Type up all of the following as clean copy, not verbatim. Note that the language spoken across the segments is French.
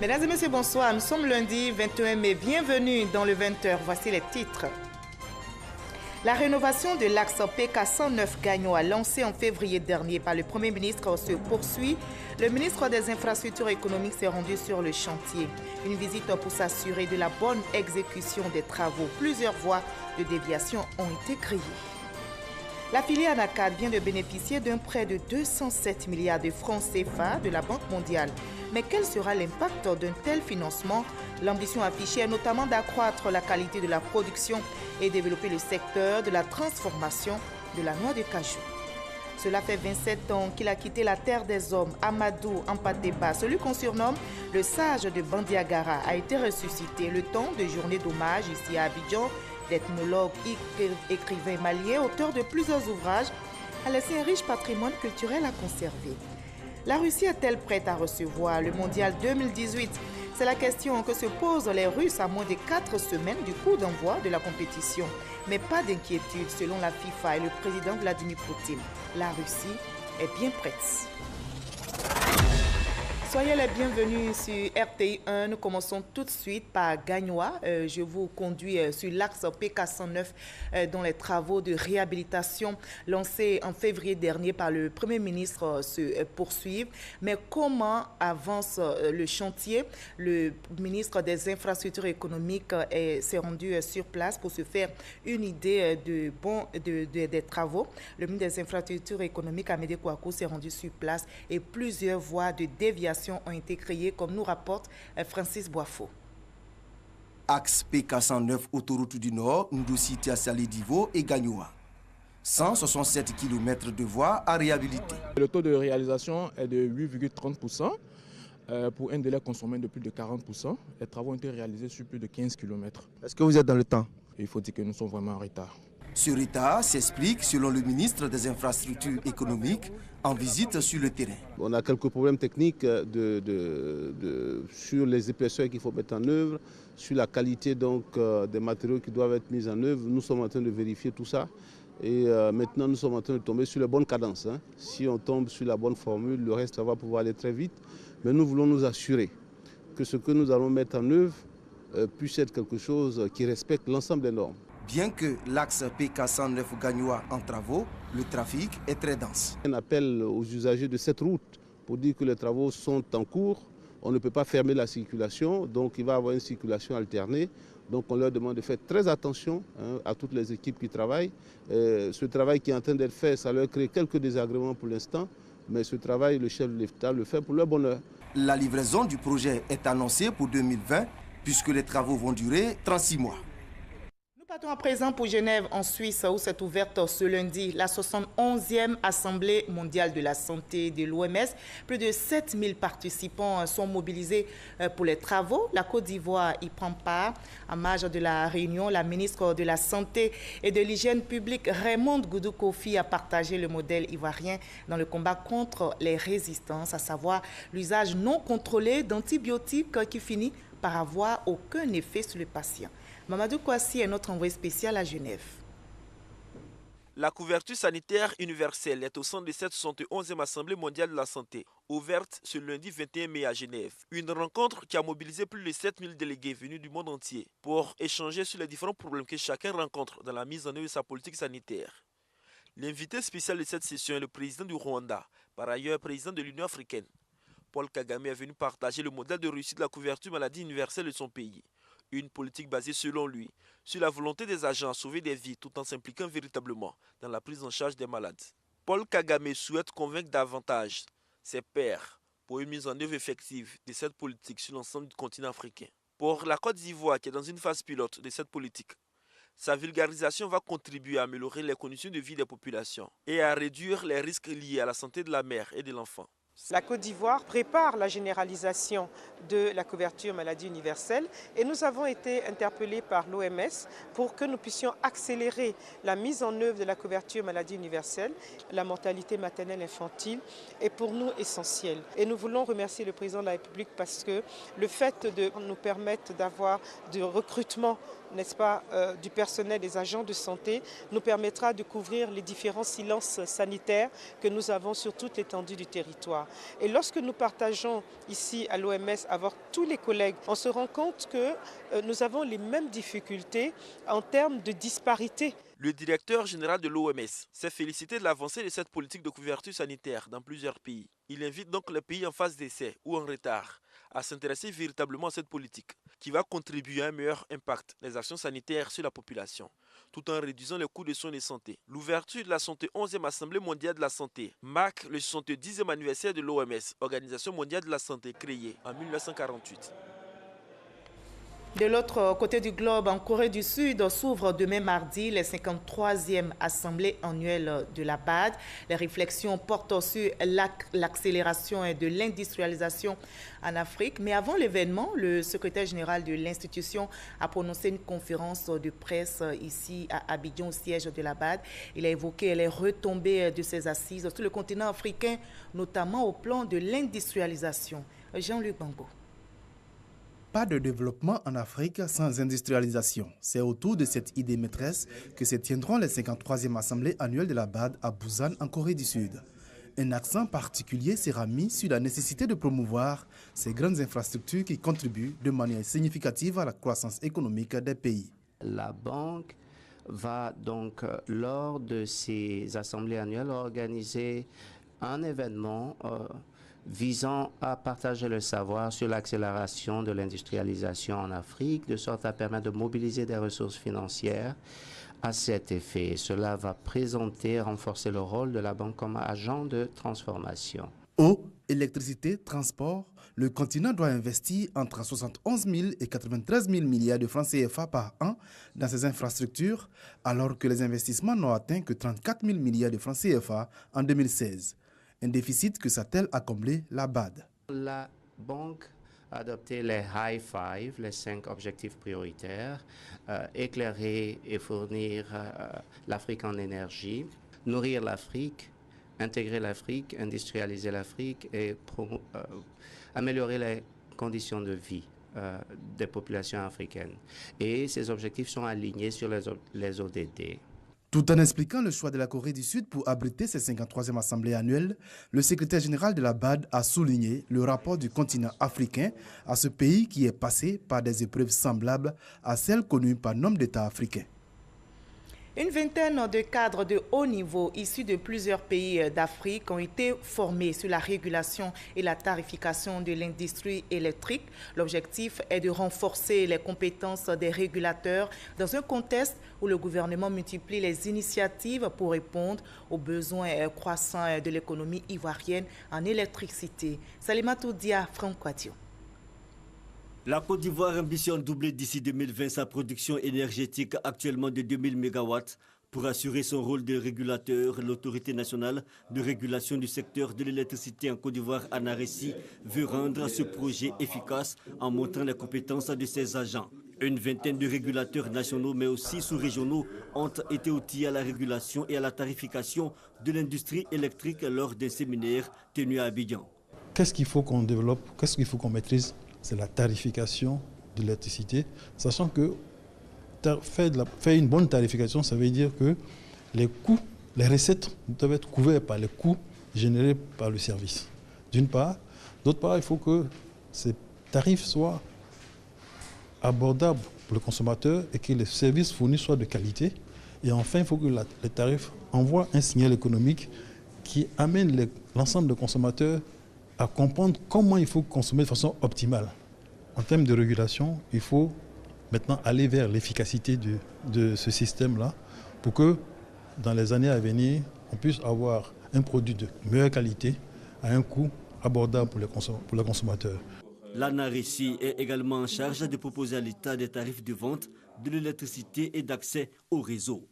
Mesdames et messieurs, bonsoir. Nous sommes lundi 21 mai. Bienvenue dans le 20h. Voici les titres. La rénovation de l'axe PK 109 Gagnoa, lancée en février dernier par le Premier ministre, se poursuit. Le ministre des Infrastructures économiques s'est rendu sur le chantier. Une visite pour s'assurer de la bonne exécution des travaux. Plusieurs voies de déviation ont été créées. La filière ANACAD vient de bénéficier d'un prêt de 207 milliards de francs CFA de la Banque mondiale. Mais quel sera l'impact d'un tel financement? L'ambition affichée est notamment d'accroître la qualité de la production et développer le secteur de la transformation de la noix de cajou. Cela fait 27 ans qu'il a quitté la terre des hommes. Amadou Ampateba, celui qu'on surnomme le sage de Bandiagara, a été ressuscité le temps de journée d'hommage ici à Abidjan. L'ethnologue, écrivain malien, auteur de plusieurs ouvrages, a laissé un riche patrimoine culturel à conserver. La Russie est-elle prête à recevoir le mondial 2018? C'est la question que se posent les Russes à moins de 4 semaines du coup d'envoi de la compétition. Mais pas d'inquiétude selon la FIFA et le président Vladimir Poutine. La Russie est bien prête. Soyez les bienvenus sur RTI 1. Nous commençons tout de suite par Gagnoa. Je vous conduis sur l'axe PK 109 dont les travaux de réhabilitation lancés en février dernier par le Premier ministre se poursuivent. Mais comment avance le chantier? Le ministre des Infrastructures économiques s'est rendu sur place pour se faire une idée des travaux. Le ministre des Infrastructures économiques, Amédée Kouakou, s'est rendu sur place et plusieurs voies de déviation ont été créées, comme nous rapporte Francis Boifo. Axe PK 109 autoroute du Nord, Ndoussitia Salidivo et Gagnoa. 167 km de voies à réhabiliter. Le taux de réalisation est de 8,30% pour un délai consommé de plus de 40%. Les travaux ont été réalisés sur plus de 15 km. Est-ce que vous êtes dans le temps? Il faut dire que nous sommes vraiment en retard. Ce retard s'explique, selon le ministre des Infrastructures économiques, en visite sur le terrain. On a quelques problèmes techniques sur les épaisseurs qu'il faut mettre en œuvre, sur la qualité des matériaux qui doivent être mis en œuvre. Nous sommes en train de vérifier tout ça et maintenant nous sommes en train de tomber sur les bonnes cadences. Si on tombe sur la bonne formule, le reste va pouvoir aller très vite. Mais nous voulons nous assurer que ce que nous allons mettre en œuvre puisse être quelque chose qui respecte l'ensemble des normes. Bien que l'axe PK 109 Gagnoa en travaux, le trafic est très dense. Un appel aux usagers de cette route pour dire que les travaux sont en cours. On ne peut pas fermer la circulation, donc il va y avoir une circulation alternée. Donc on leur demande de faire très attention à toutes les équipes qui travaillent. Ce travail qui est en train d'être fait, ça leur crée quelques désagréments pour l'instant, mais ce travail, le chef de l'État le fait pour leur bonheur. La livraison du projet est annoncée pour 2020, puisque les travaux vont durer 36 mois. Partons à présent pour Genève, en Suisse, où s'est ouverte ce lundi la 71e Assemblée mondiale de la santé de l'OMS. Plus de 7000 participants sont mobilisés pour les travaux. La Côte d'Ivoire y prend part. En marge de la réunion, la ministre de la Santé et de l'Hygiène publique, Raymond Goudou Kofi, a partagé le modèle ivoirien dans le combat contre les résistances, à savoir l'usage non contrôlé d'antibiotiques qui finit par avoir aucun effet sur le patient. Mamadou Kouassi est notre envoyé spécial à Genève. La couverture sanitaire universelle est au centre de cette 71e Assemblée mondiale de la santé, ouverte ce lundi 21 mai à Genève. Une rencontre qui a mobilisé plus de 7000 délégués venus du monde entier pour échanger sur les différents problèmes que chacun rencontre dans la mise en œuvre de sa politique sanitaire. L'invité spécial de cette session est le président du Rwanda, par ailleurs président de l'Union africaine. Paul Kagame est venu partager le modèle de réussite de la couverture maladie universelle de son pays. Une politique basée, selon lui, sur la volonté des agents à sauver des vies tout en s'impliquant véritablement dans la prise en charge des malades. Paul Kagame souhaite convaincre davantage ses pairs pour une mise en œuvre effective de cette politique sur l'ensemble du continent africain. Pour la Côte d'Ivoire, qui est dans une phase pilote de cette politique, sa vulgarisation va contribuer à améliorer les conditions de vie des populations et à réduire les risques liés à la santé de la mère et de l'enfant. La Côte d'Ivoire prépare la généralisation de la couverture maladie universelle et nous avons été interpellés par l'OMS pour que nous puissions accélérer la mise en œuvre de la couverture maladie universelle. La mortalité maternelle infantile est pour nous essentielle. Et nous voulons remercier le président de la République parce que le fait de nous permettre d'avoir du recrutement n'est-ce pas, du personnel des agents de santé nous permettra de couvrir les différents silences sanitaires que nous avons sur toute l'étendue du territoire. Et lorsque nous partageons ici à l'OMS avec tous les collègues, on se rend compte que nous avons les mêmes difficultés en termes de disparité. Le directeur général de l'OMS s'est félicité de l'avancée de cette politique de couverture sanitaire dans plusieurs pays. Il invite donc les pays en phase d'essai ou en retard à s'intéresser véritablement à cette politique qui va contribuer à un meilleur impact des actions sanitaires sur la population, tout en réduisant les coûts de soins de santé. L'ouverture de la 71e Assemblée mondiale de la santé marque le 70e anniversaire de l'OMS, Organisation mondiale de la santé, créée en 1948. De l'autre côté du globe, en Corée du Sud, s'ouvre demain mardi les 53e Assemblée annuelle de la BAD. Les réflexions portent sur l'accélération de l'industrialisation en Afrique. Mais avant l'événement, le secrétaire général de l'institution a prononcé une conférence de presse ici à Abidjan, au siège de la BAD. Il a évoqué les retombées de ces assises sur le continent africain, notamment au plan de l'industrialisation. Jean-Luc Bango. Pas de développement en Afrique sans industrialisation. C'est autour de cette idée maîtresse que se tiendront les 53e Assemblées annuelles de la BAD à Busan, en Corée du Sud. Un accent particulier sera mis sur la nécessité de promouvoir ces grandes infrastructures qui contribuent de manière significative à la croissance économique des pays. La banque va donc, lors de ces assemblées annuelles, organiser un événement visant à partager le savoir sur l'accélération de l'industrialisation en Afrique, de sorte à permettre de mobiliser des ressources financières à cet effet. Cela va présenter et renforcer le rôle de la banque comme agent de transformation. Eau, électricité, transport, le continent doit investir entre 71 000 et 93 000 milliards de francs CFA par an dans ces infrastructures, alors que les investissements n'ont atteint que 34 000 milliards de francs CFA en 2016. Un déficit que s'attelle à combler la BAD. La banque a adopté les High Five, les 5 objectifs prioritaires, éclairer et fournir l'Afrique en énergie, nourrir l'Afrique, intégrer l'Afrique, industrialiser l'Afrique et améliorer les conditions de vie des populations africaines. Et ces objectifs sont alignés sur les ODD. Tout en expliquant le choix de la Corée du Sud pour abriter cette 53e Assemblée annuelle, le secrétaire général de la BAD a souligné le rapport du continent africain à ce pays qui est passé par des épreuves semblables à celles connues par nombre d'États africains. Une vingtaine de cadres de haut niveau issus de plusieurs pays d'Afrique ont été formés sur la régulation et la tarification de l'industrie électrique. L'objectif est de renforcer les compétences des régulateurs dans un contexte où le gouvernement multiplie les initiatives pour répondre aux besoins croissants de l'économie ivoirienne en électricité. Salimatou Dia, Franck Wadio. La Côte d'Ivoire ambitionne doubler d'ici 2020 sa production énergétique actuellement de 2000 MW. Pour assurer son rôle de régulateur, l'autorité nationale de régulation du secteur de l'électricité en Côte d'Ivoire, ANARECI, veut rendre ce projet efficace en montrant les compétences de ses agents. Une vingtaine de régulateurs nationaux mais aussi sous-régionaux ont été outillés à la régulation et à la tarification de l'industrie électrique lors d'un séminaire tenu à Abidjan. Qu'est-ce qu'il faut qu'on développe, qu'est-ce qu'il faut qu'on maîtrise? C'est la tarification de l'électricité, sachant que faire une bonne tarification, ça veut dire que les coûts, les recettes doivent être couvertes par les coûts générés par le service. D'une part. D'autre part, il faut que ces tarifs soient abordables pour le consommateur et que les services fournis soient de qualité. Et enfin, il faut que les tarifs envoient un signal économique qui amène l'ensemble des consommateurs à comprendre comment il faut consommer de façon optimale. En termes de régulation, il faut maintenant aller vers l'efficacité de ce système-là pour que dans les années à venir, on puisse avoir un produit de meilleure qualité à un coût abordable pour les consommateurs. L'ANARECI est également en charge de proposer à l'État des tarifs de vente de l'électricité et d'accès au réseau.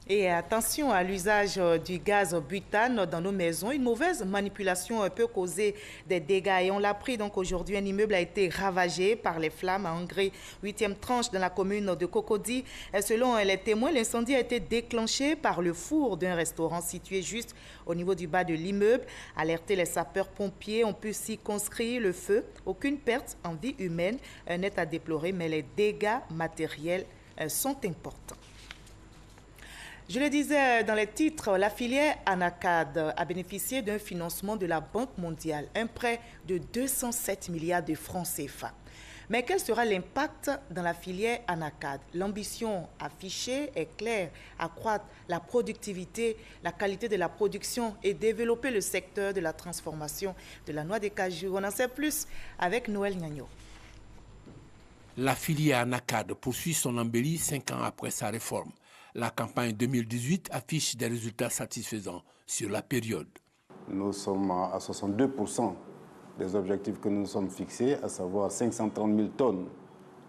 Et attention à l'usage du gaz butane dans nos maisons. Une mauvaise manipulation peut causer des dégâts. Et on l'a appris donc aujourd'hui, un immeuble a été ravagé par les flammes à Angré, 8e tranche dans la commune de Cocody. Et selon les témoins, l'incendie a été déclenché par le four d'un restaurant situé juste au niveau du bas de l'immeuble. Alertés, les sapeurs-pompiers ont pu circonscrire le feu. Aucune perte en vie humaine n'est à déplorer, mais les dégâts matériels sont importants. Je le disais dans les titres, la filière ANACAD a bénéficié d'un financement de la Banque mondiale, un prêt de 207 milliards de francs CFA. Mais quel sera l'impact dans la filière ANACAD? L'ambition affichée est claire, accroître la productivité, la qualité de la production et développer le secteur de la transformation de la noix de cajou. On en sait plus avec Noël Gnagno. La filière ANACAD poursuit son embellie 5 ans après sa réforme. La campagne 2018 affiche des résultats satisfaisants sur la période. Nous sommes à 62% des objectifs que nous nous sommes fixés, à savoir 530 000 tonnes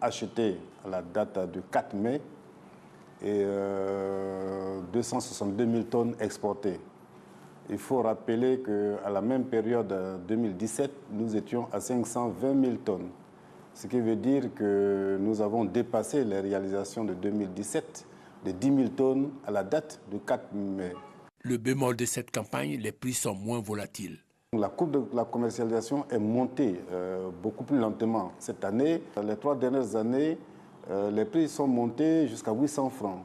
achetées à la date du 4 mai et 262 000 tonnes exportées. Il faut rappeler qu'à la même période 2017, nous étions à 520 000 tonnes. Ce qui veut dire que nous avons dépassé les réalisations de 2017 de 10 000 tonnes à la date du 4 mai. Le bémol de cette campagne, les prix sont moins volatiles. La courbe de la commercialisation est montée beaucoup plus lentement cette année. Les 3 dernières années, les prix sont montés jusqu'à 800 francs,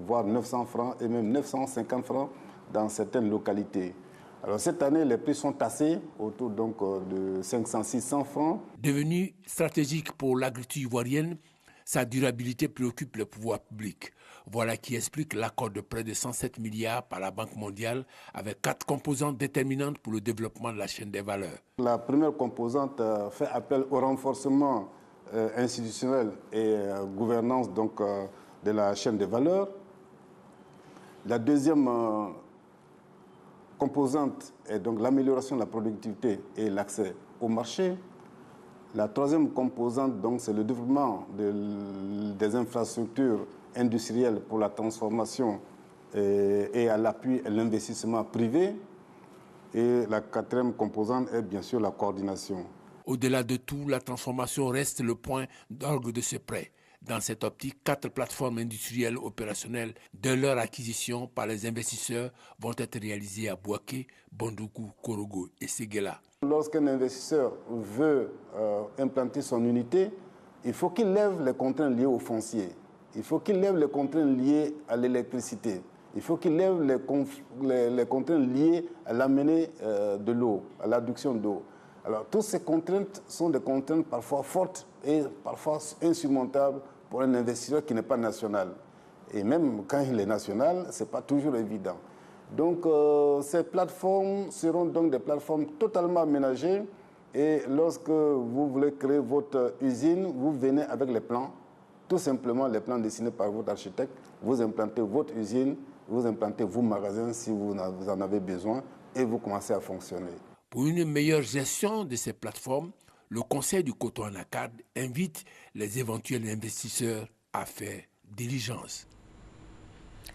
voire 900 francs et même 950 francs dans certaines localités. Alors cette année, les prix sont tassés autour donc de 500-600 francs. Devenu stratégique pour l'agriculture ivoirienne, sa durabilité préoccupe le pouvoir public. Voilà qui explique l'accord de près de 107 milliards par la Banque mondiale avec 4 composantes déterminantes pour le développement de la chaîne des valeurs. La première composante fait appel au renforcement institutionnel et gouvernance donc, de la chaîne des valeurs. La deuxième composante est donc l'amélioration de la productivité et l'accès au marché. La troisième composante, donc, c'est le développement des infrastructures industrielles pour la transformation et à l'appui et l'investissement privé. Et la quatrième composante est bien sûr la coordination. Au-delà de tout, la transformation reste le point d'orgue de ce prêt. Dans cette optique, 4 plateformes industrielles opérationnelles de leur acquisition par les investisseurs vont être réalisées à Bouaké, Bondougou, Korogo et Séguéla. Lorsqu'un investisseur veut implanter son unité, il faut qu'il lève les contraintes liées au foncier. Il faut qu'il lève les contraintes liées à l'électricité. Il faut qu'il lève les contraintes liées à l'amener de l'eau, à l'adduction d'eau. Alors, toutes ces contraintes sont des contraintes parfois fortes et parfois insurmontables pour un investisseur qui n'est pas national. Et même quand il est national, ce n'est pas toujours évident. Donc, ces plateformes seront donc des plateformes totalement aménagées. Et lorsque vous voulez créer votre usine, vous venez avec les plans, tout simplement les plans dessinés par votre architecte. Vous implantez votre usine, vous implantez vos magasins si vous en avez besoin et vous commencez à fonctionner. Pour une meilleure gestion de ces plateformes, le Conseil du coton ANACAD invite les éventuels investisseurs à faire diligence.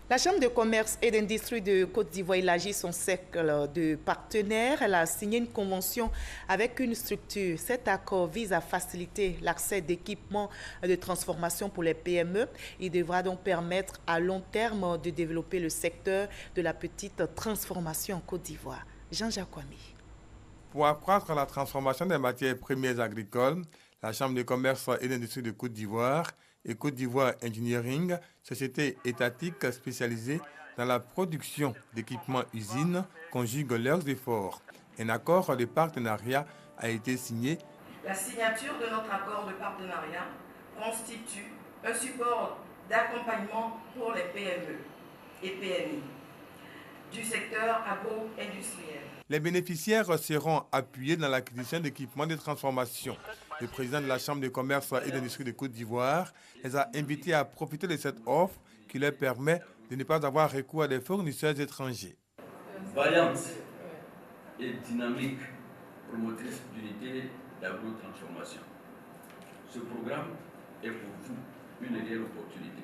La Chambre de commerce et d'industrie de Côte d'Ivoire élargit son cercle de partenaires. Elle a signé une convention avec une structure. Cet accord vise à faciliter l'accès d'équipements de transformation pour les PME. Il devra donc permettre à long terme de développer le secteur de la petite transformation en Côte d'Ivoire. Jean-Jacques Kwame. Pour accroître la transformation des matières premières agricoles, la Chambre de commerce et d'industrie de Côte d'Ivoire et Côte d'Ivoire Engineering, société étatique spécialisée dans la production d'équipements usines, conjuguent leurs efforts. Un accord de partenariat a été signé. La signature de notre accord de partenariat constitue un support d'accompagnement pour les PME et PMI du secteur agro-industriel. Les bénéficiaires seront appuyés dans l'acquisition d'équipements de transformation. Le président de la Chambre de commerce et d'industrie de Côte d'Ivoire les a invités à profiter de cette offre qui leur permet de ne pas avoir recours à des fournisseurs étrangers. Vaillante et dynamique promotrice d'unité d'agro-transformation. Ce programme est pour vous une réelle opportunité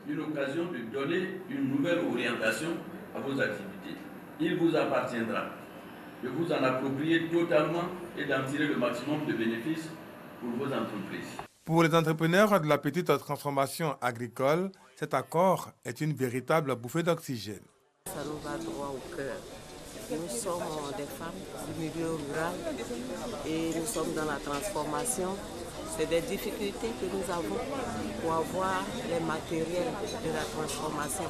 une occasion de donner une nouvelle orientation à vos activités. Il vous appartiendra de vous en approprier totalement et d'en tirer le maximum de bénéfices pour vos entreprises. Pour les entrepreneurs de la petite transformation agricole, cet accord est une véritable bouffée d'oxygène. Ça nous va droit au cœur. Nous sommes des femmes du milieu rural et nous sommes dans la transformation. C'est des difficultés que nous avons pour avoir les matériels de la transformation.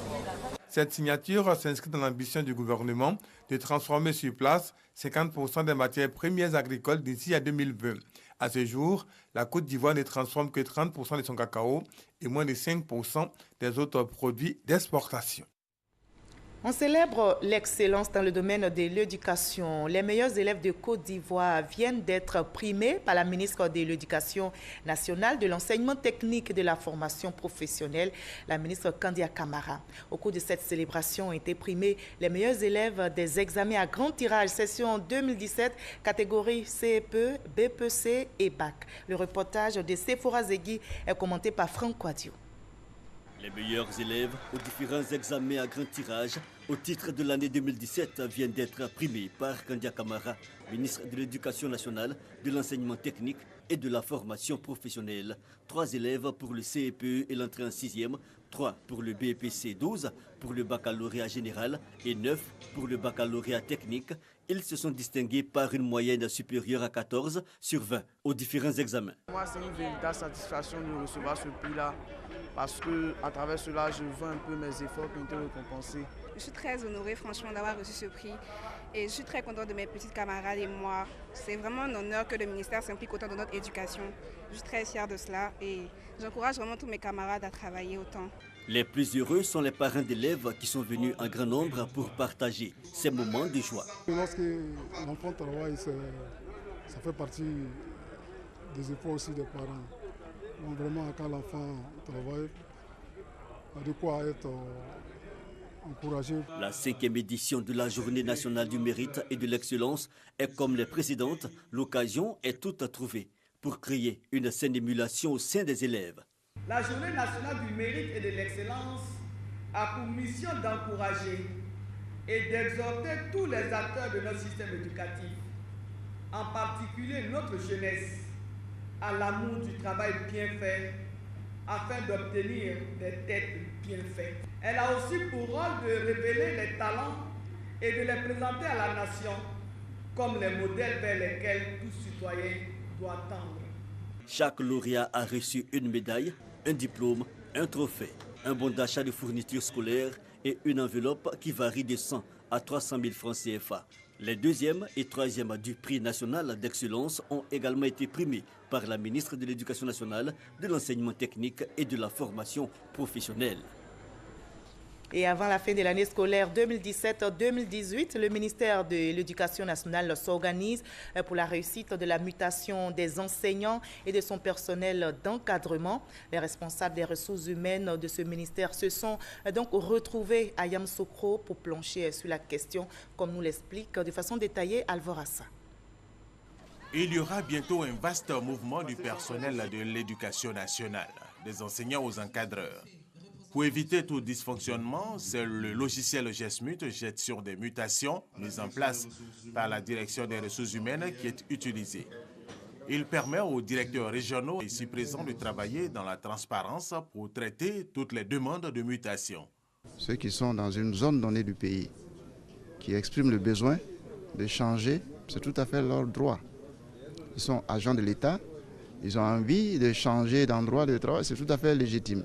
Cette signature s'inscrit dans l'ambition du gouvernement de transformer sur place 50% des matières premières agricoles d'ici à 2020. À ce jour, la Côte d'Ivoire ne transforme que 30% de son cacao et moins de 5% des autres produits d'exportation. On célèbre l'excellence dans le domaine de l'éducation. Les meilleurs élèves de Côte d'Ivoire viennent d'être primés par la ministre de l'Éducation nationale, de l'enseignement technique et de la formation professionnelle, la ministre Kandia Camara. Au cours de cette célébration ont été primés les meilleurs élèves des examens à grand tirage, session 2017, catégorie CEPE, BPC et BAC. Le reportage de Sephora Zegui est commenté par Franck Quadio. Les meilleurs élèves aux différents examens à grand tirage au titre de l'année 2017 viennent d'être primés par Kandia Camara, ministre de l'Éducation nationale, de l'enseignement technique et de la formation professionnelle. 3 élèves pour le CEPE et l'entrée en 6e, 3 pour le BPC 12, pour le baccalauréat général et 9 pour le baccalauréat technique. Ils se sont distingués par une moyenne supérieure à 14 sur 20 aux différents examens. Moi, c'est une véritable satisfaction de recevoir ce prix-là parce qu'à travers cela, je vois un peu mes efforts qui ont été récompensés. Je suis très honorée, franchement, d'avoir reçu ce prix et je suis très contente de mes petites camarades et moi. C'est vraiment un honneur que le ministère s'implique autant dans notre éducation. Je suis très fière de cela et j'encourage vraiment tous mes camarades à travailler autant. Les plus heureux sont les parents d'élèves qui sont venus en grand nombre pour partager ces moments de joie. Lorsque l'enfant travaille, ça fait partie des efforts aussi des parents. Donc vraiment, quand l'enfant travaille, il a de quoi être encouragé. La 5e édition de la Journée nationale du mérite et de l'excellence est comme les précédentes. L'occasion est toute trouvée pour créer une saine émulation au sein des élèves. La Journée nationale du mérite et de l'excellence a pour mission d'encourager et d'exhorter tous les acteurs de notre système éducatif, en particulier notre jeunesse, à l'amour du travail bien fait, afin d'obtenir des têtes bien faites. Elle a aussi pour rôle de révéler les talents et de les présenter à la nation comme les modèles vers lesquels tout citoyen doit tendre. Chaque lauréat a reçu une médaille, un diplôme, un trophée, un bon d'achat de fournitures scolaires et une enveloppe qui varie de 100 à 300 000 francs CFA. Les 2e et 3e du prix national d'excellence ont également été primés par la ministre de l'Éducation nationale, de l'enseignement technique et de la formation professionnelle. Et avant la fin de l'année scolaire 2017-2018, le ministère de l'Éducation nationale s'organise pour la réussite de la mutation des enseignants et de son personnel d'encadrement. Les responsables des ressources humaines de ce ministère se sont donc retrouvés à Yamoussoukro pour plancher sur la question, comme nous l'explique de façon détaillée Alvorassa. Il y aura bientôt un vaste mouvement du personnel de l'éducation nationale, des enseignants aux encadreurs. Pour éviter tout dysfonctionnement, c'est le logiciel GESMUT, gestion des mutations, mis en place par la direction des ressources humaines qui est utilisé. Il permet aux directeurs régionaux ici présents de travailler dans la transparence pour traiter toutes les demandes de mutation. Ceux qui sont dans une zone donnée du pays, qui expriment le besoin de changer, c'est tout à fait leur droit. Ils sont agents de l'État, ils ont envie de changer d'endroit de travail, c'est tout à fait légitime.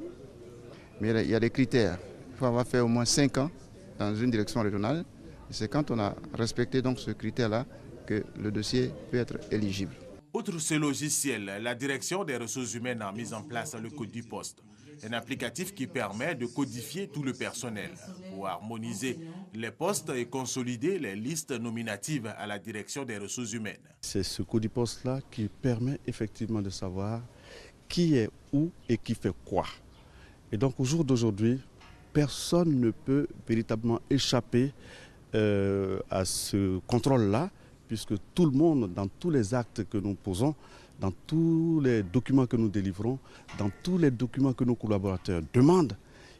Mais il y a des critères. Il faut avoir fait au moins 5 ans dans une direction régionale. C'est quand on a respecté donc ce critère-là que le dossier peut être éligible. Outre ce logiciel, la direction des ressources humaines a mis en place le code du poste, un applicatif qui permet de codifier tout le personnel pour harmoniser les postes et consolider les listes nominatives à la direction des ressources humaines. C'est ce code du poste-là qui permet effectivement de savoir qui est où et qui fait quoi. Et donc au jour d'aujourd'hui, personne ne peut véritablement échapper à ce contrôle-là, puisque tout le monde, dans tous les actes que nous posons, dans tous les documents que nous délivrons, dans tous les documents que nos collaborateurs demandent,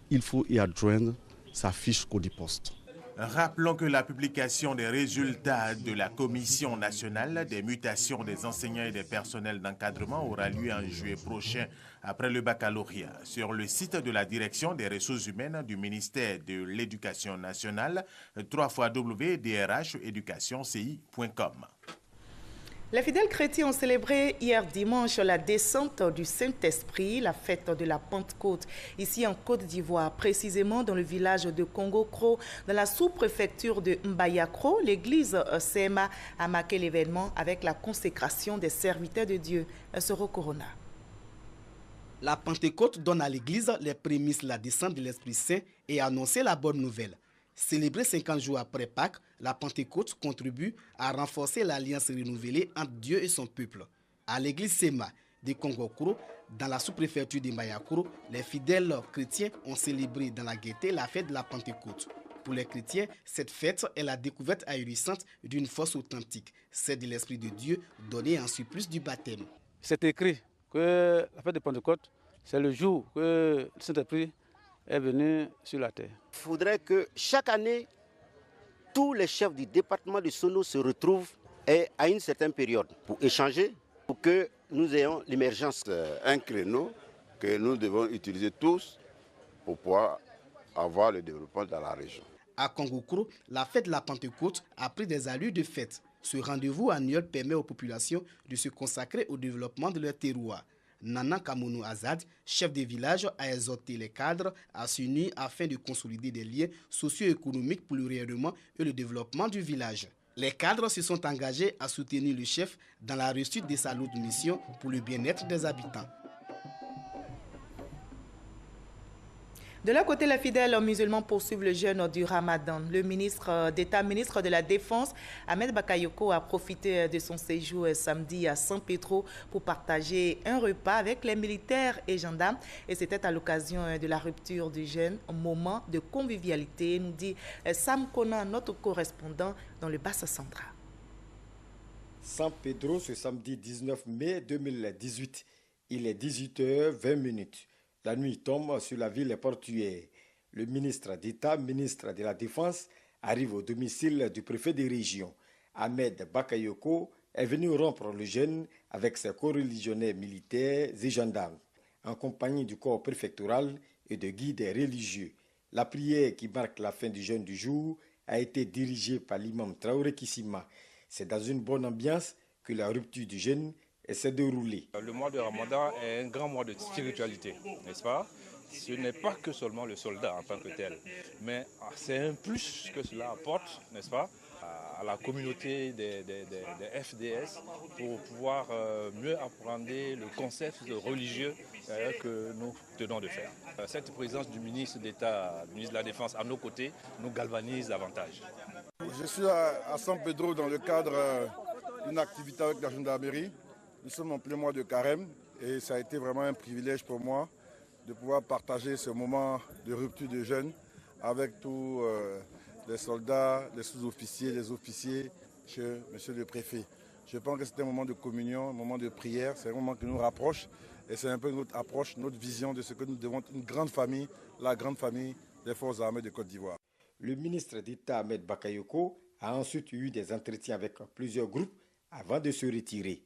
il faut y adjoindre sa fiche Codipost. Rappelons que la publication des résultats de la Commission nationale des mutations des enseignants et des personnels d'encadrement aura lieu en juillet prochain après le baccalauréat sur le site de la Direction des ressources humaines du ministère de l'Éducation nationale, www.drheducationci.com. Les fidèles chrétiens ont célébré hier dimanche la descente du Saint-Esprit, la fête de la Pentecôte, ici en Côte d'Ivoire, précisément dans le village de Congo-Kro, dans la sous-préfecture de Mbaya-Kro. L'église CMA a marqué l'événement avec la consécration des serviteurs de Dieu. Soro Corona. La Pentecôte donne à l'église les prémices de la descente de l'Esprit Saint et annoncer la bonne nouvelle. Célébrée 50 jours après Pâques, la Pentecôte contribue à renforcer l'alliance renouvelée entre Dieu et son peuple. À l'église Sema de Congo-Kro, dans la sous-préfecture de Mbaya-Kro, les fidèles chrétiens ont célébré dans la gaieté la fête de la Pentecôte. Pour les chrétiens, cette fête est la découverte ahurissante d'une force authentique, celle de l'Esprit de Dieu donné en surplus du baptême. C'est écrit que la fête de Pentecôte, c'est le jour que le Saint-Esprit est venu sur la terre. Il faudrait que chaque année, tous les chefs du département de Sono se retrouvent à une certaine période pour échanger, pour que nous ayons l'émergence. Un créneau que nous devons utiliser tous pour pouvoir avoir le développement dans la région. À Congo-Kro, la fête de la Pentecôte a pris des allures de fête. Ce rendez-vous annuel permet aux populations de se consacrer au développement de leur terroir. Nana Kamounou Azad, chef de village, a exhorté les cadres à s'unir afin de consolider des liens socio-économiques pour le rayonnement et le développement du village. Les cadres se sont engagés à soutenir le chef dans la réussite de sa lourde mission pour le bien-être des habitants. De leur côté, les fidèles musulmans poursuivent le jeûne du Ramadan. Le ministre d'État, ministre de la Défense, Ahmed Bakayoko, a profité de son séjour samedi à San Pedro pour partager un repas avec les militaires et gendarmes. Et c'était à l'occasion de la rupture du jeûne, un moment de convivialité, nous dit Sam Kona, notre correspondant dans le Bassa-Centra. San Pedro, ce samedi 19 mai 2018, il est 18h20. La nuit tombe sur la ville portuaire. Le ministre d'État, ministre de la Défense, arrive au domicile du préfet de région. Ahmed Bakayoko est venu rompre le jeûne avec ses coreligionnaires militaires et gendarmes, en compagnie du corps préfectoral et de guides religieux. La prière qui marque la fin du jeûne du jour a été dirigée par l'imam Traoré Kissima. C'est dans une bonne ambiance que la rupture du jeûne s'est déroulée. Le mois de Ramadan est un grand mois de spiritualité, n'est-ce pas? Ce n'est pas que seulement le soldat en tant que tel, mais c'est un plus que cela apporte, n'est-ce pas, à la communauté des FDS pour pouvoir mieux appréhender le concept religieux que nous tenons de faire. Cette présence du ministre d'État, ministre de la Défense à nos côtés nous galvanise davantage. Je suis à San Pedro dans le cadre d'une activité avec la gendarmerie. Nous sommes en plein mois de carême et ça a été vraiment un privilège pour moi de pouvoir partager ce moment de rupture de jeûne avec tous les soldats, les sous-officiers, les officiers, chez monsieur le préfet. Je pense que c'est un moment de communion, un moment de prière, c'est un moment qui nous rapproche et c'est un peu notre approche, notre vision de ce que nous devons être une grande famille, la grande famille des forces armées de Côte d'Ivoire. Le ministre d'État Ahmed Bakayoko a ensuite eu des entretiens avec plusieurs groupes avant de se retirer.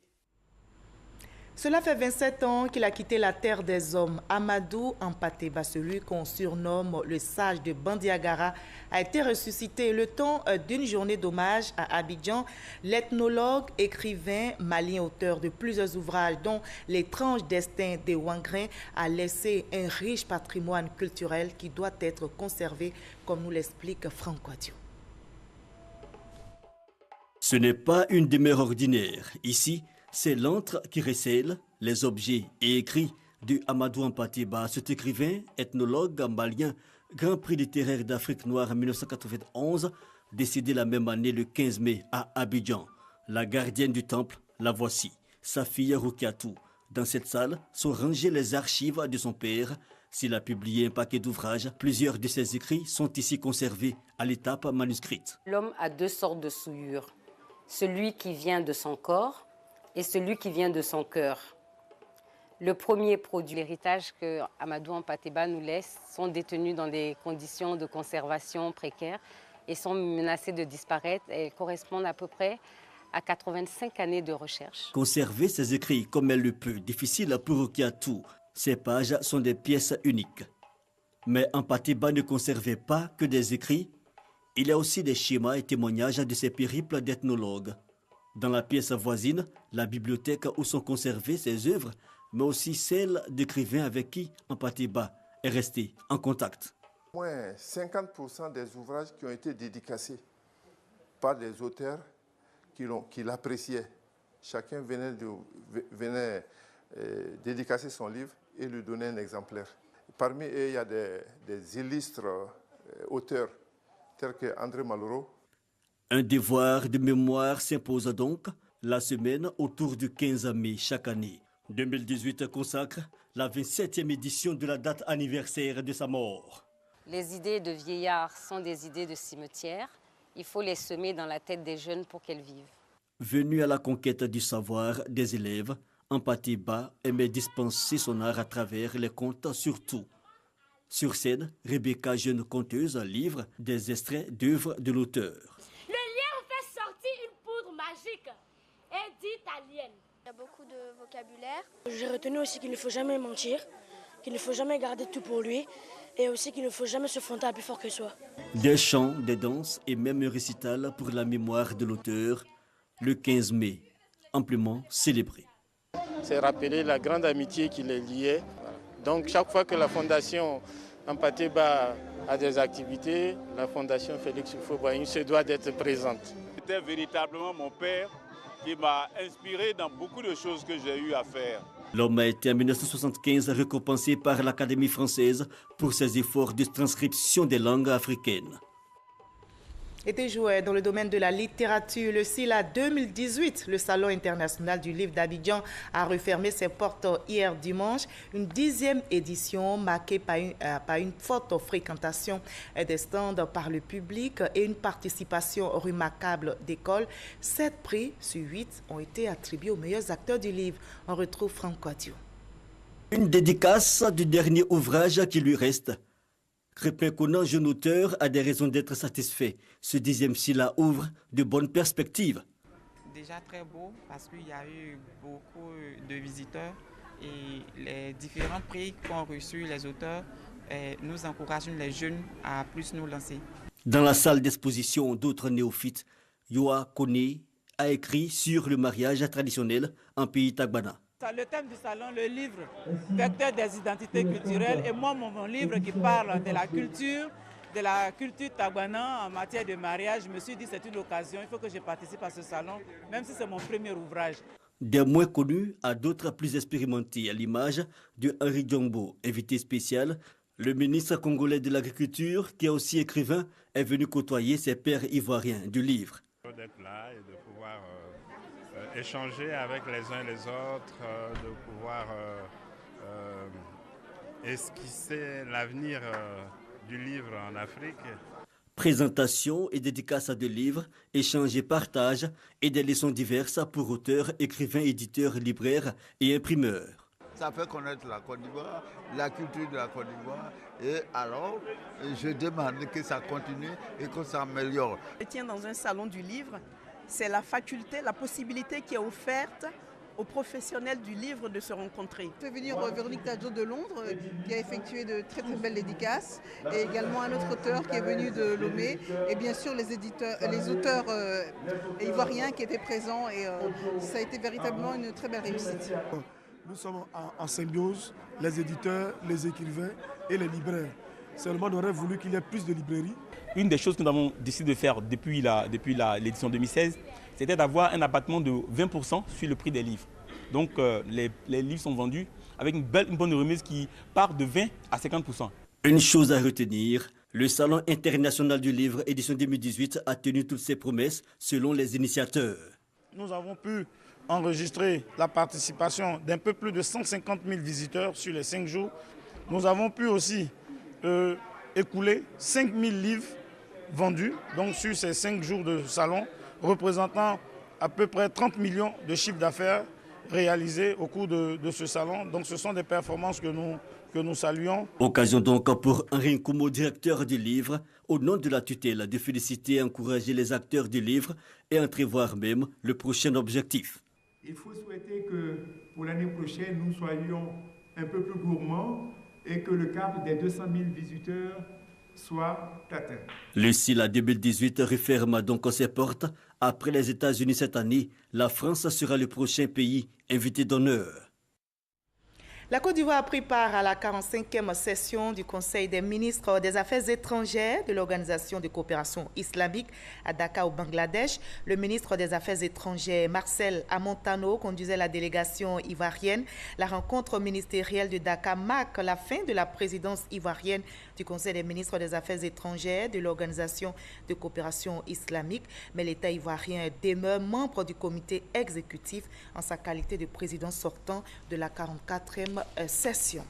Cela fait 27 ans qu'il a quitté la terre des hommes. Amadou Ampateba, celui qu'on surnomme le sage de Bandiagara, a été ressuscité le temps d'une journée d'hommage à Abidjan. L'ethnologue, écrivain, malien, auteur de plusieurs ouvrages dont L'étrange destin des Wangrin, a laissé un riche patrimoine culturel qui doit être conservé, comme nous l'explique Franck Quadio. Ce n'est pas une demeure ordinaire. Ici, c'est l'antre qui recèle les objets et écrits de Amadou Ampateba, cet écrivain, ethnologue malien, Grand Prix littéraire d'Afrique noire en 1991, décédé la même année le 15 mai à Abidjan. La gardienne du temple, la voici, sa fille Roukiatou. Dans cette salle sont rangées les archives de son père. S'il a publié un paquet d'ouvrages, plusieurs de ses écrits sont ici conservés à l'étape manuscrite. L'homme a deux sortes de souillures, celui qui vient de son corps et celui qui vient de son cœur. Le premier produit, l'héritage que Amadou Hampâté-Bâ nous laisse, sont détenus dans des conditions de conservation précaires et sont menacés de disparaître. Elles correspondent à peu près à 85 années de recherche. Conserver ses écrits comme elle le peut, difficile pour Okiatou. Ces pages sont des pièces uniques. Mais Hampâté-Bâ ne conservait pas que des écrits. Il y a aussi des schémas et témoignages de ses périples d'ethnologue. Dans la pièce voisine, la bibliothèque où sont conservées ses œuvres, mais aussi celles d'écrivains avec qui Hampâté-Bâ est resté en contact. Au moins 50% des ouvrages qui ont été dédicacés par des auteurs qui l'appréciaient. Chacun venait dédicacer son livre et lui donner un exemplaire. Parmi eux, il y a des illustres auteurs tels que André Malraux. Un devoir de mémoire s'impose donc la semaine autour du 15 mai chaque année. 2018 consacre la 27e édition de la date anniversaire de sa mort. Les idées de vieillards sont des idées de cimetière. Il faut les semer dans la tête des jeunes pour qu'elles vivent. Venu à la conquête du savoir des élèves, Hampâté-Bâ aimait dispenser son art à travers les contes surtout. Sur scène, Rebecca, jeune conteuse, livre des extraits d'œuvres de l'auteur. Le livre fait sortir une poudre magique et dit italienne. Il y a beaucoup de vocabulaire. J'ai retenu aussi qu'il ne faut jamais mentir, qu'il ne faut jamais garder tout pour lui et aussi qu'il ne faut jamais se fonder à plus fort que soi. Des chants, des danses et même un récital pour la mémoire de l'auteur, le 15 mai, amplement célébré. C'est rappeler la grande amitié qui les liait. Donc chaque fois que la Fondation Hampâté-Bâ a des activités, la Fondation Félix Houphouët-Boigny se doit d'être présente. C'était véritablement mon père qui m'a inspiré dans beaucoup de choses que j'ai eu à faire. L'homme a été en 1975 récompensé par l'Académie française pour ses efforts de transcription des langues africaines. Était joué dans le domaine de la littérature. Le SILA 2018, le Salon international du livre d'Abidjan, a refermé ses portes hier dimanche. Une 10e édition marquée par une forte fréquentation des stands par le public et une participation remarquable d'écoles. 7 prix sur 8 ont été attribués aux meilleurs acteurs du livre. On retrouve Franck Quadio. Une dédicace du dernier ouvrage qui lui reste. Crépin Conan, jeune auteur, a des raisons d'être satisfait. Ce 10e SILA ouvre de bonnes perspectives. Déjà très beau parce qu'il y a eu beaucoup de visiteurs et les différents prix qu'ont reçus les auteurs nous encouragent les jeunes à plus nous lancer. Dans la salle d'exposition d'autres néophytes, Yoa Kone a écrit sur le mariage traditionnel en pays Tagbana. Le thème du salon, le livre, vecteur des identités culturelles, et moi, mon livre qui parle de la culture tagbana en matière de mariage, je me suis dit c'est une occasion, il faut que je participe à ce salon, même si c'est mon premier ouvrage. Des moins connus à d'autres plus expérimentés, à l'image de Henri Djombo, invité spécial. Le ministre congolais de l'Agriculture, qui est aussi écrivain, est venu côtoyer ses pairs ivoiriens du livre. D'être là et de pouvoir échanger avec les uns et les autres, de pouvoir esquisser l'avenir du livre en Afrique. Présentation et dédicace de livres, échanges et partage et des leçons diverses pour auteurs, écrivains, éditeurs, libraires et imprimeurs. Ça fait connaître la Côte d'Ivoire, la culture de la Côte d'Ivoire et alors je demande que ça continue et que ça s'améliore. Je tiens dans un salon du livre. C'est la faculté, la possibilité qui est offerte aux professionnels du livre de se rencontrer. Je fais venir Véronique Tadjo de Londres qui a effectué de très très belles dédicaces et également un autre auteur qui est venu de Lomé et bien sûr les auteurs ivoiriens qui étaient présents et ça a été véritablement une très belle réussite. Nous sommes en symbiose, les éditeurs, les écrivains et les libraires. Seulement on aurait voulu qu'il y ait plus de librairies. Une des choses que nous avons décidé de faire depuis l'édition 2016, c'était d'avoir un abattement de 20% sur le prix des livres. Donc les livres sont vendus avec une bonne remise qui part de 20 à 50%. Une chose à retenir, le Salon international du livre édition 2018 a tenu toutes ses promesses selon les initiateurs. Nous avons pu enregistrer la participation d'un peu plus de 150 000 visiteurs sur les 5 jours. Nous avons pu aussi écouler 5 000 livres vendus donc sur ces 5 jours de salon, représentant à peu près 30 millions de chiffres d'affaires réalisées au cours de ce salon. Donc ce sont des performances que nous saluons. Occasion donc pour Henri Nkomo, directeur du livre, au nom de la tutelle, de féliciter et encourager les acteurs du livre et entrevoir même le prochain objectif. Il faut souhaiter que pour l'année prochaine, nous soyons un peu plus gourmands et que le cap des 200 000 visiteurs soit atteint. Le SILA 2018 referme donc ses portes. Après les États-Unis cette année, la France sera le prochain pays invité d'honneur. La Côte d'Ivoire a pris part à la 45e session du Conseil des ministres des Affaires étrangères de l'Organisation de coopération islamique à Dakar au Bangladesh. Le ministre des Affaires étrangères Marcel Amontano conduisait la délégation ivoirienne. La rencontre ministérielle de Dakar marque la fin de la présidence ivoirienne du Conseil des ministres des Affaires étrangères de l'Organisation de coopération islamique. Mais l'État ivoirien demeure membre du comité exécutif en sa qualité de président sortant de la 44e session.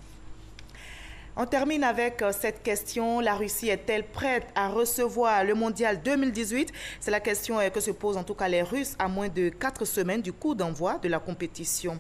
On termine avec cette question. La Russie est-elle prête à recevoir le mondial 2018? C'est la question que se posent en tout cas les Russes à moins de 4 semaines du coup d'envoi de la compétition.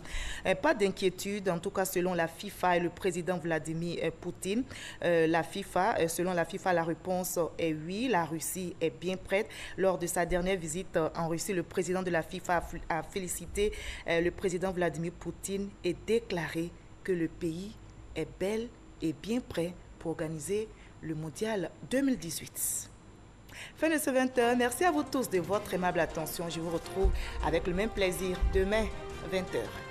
Pas d'inquiétude, en tout cas selon la FIFA et le président Vladimir Poutine. Selon la FIFA, la réponse est oui, la Russie est bien prête. Lors de sa dernière visite en Russie, le président de la FIFA a félicité le président Vladimir Poutine et déclaré que le pays est bel et bien prêt pour organiser le mondial 2018. Fin de ce 20h. Merci à vous tous de votre aimable attention. Je vous retrouve avec le même plaisir demain, 20h.